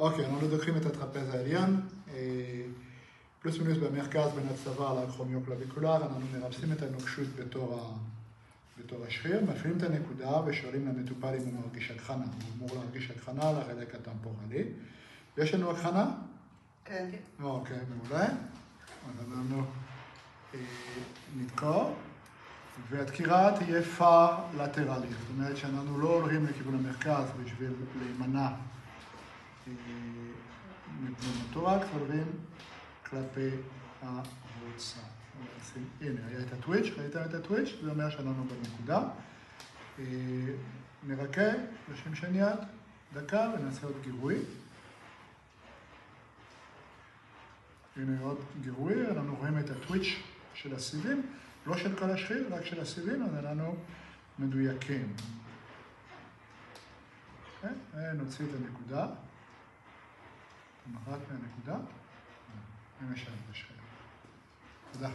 אוקיי, אנחנו לוקחים את הטרפז העליון, פלוס מינוס במרכז בין הצוואר לאקרומיוקלביקולר, אנחנו מרפסים את הנוקשות בתור השריר, מפעילים את הנקודה ושואלים למטופל אם הוא מרגיש הקחנה. הוא אמור להרגיש הקחנה על החלק הטמפורלי. יש לנו הקחנה? כן. אוקיי, מעולה. אז אנחנו נדקור, והדקירה תהיה פר-לטרלית. זאת אומרת שאנחנו לא הולכים לכיוון המרכז בשביל להימנע מפנומטורקס, הולכים כלפי החוצה. הנה, היה את הטוויץ', ראיתם את הטוויץ'? זה אומר שאנחנו בנקודה. נרקה, 30 שניות, דקה, ונעשה עוד גירוי. הנה עוד גירוי, אנחנו רואים את הטוויץ' של הסיבים, לא של כל השריר, רק של הסיבים, אז אנחנו מדויקים. נוציא את הנקודה. מחק מהנקודה, ומשאר את השריר. תודה.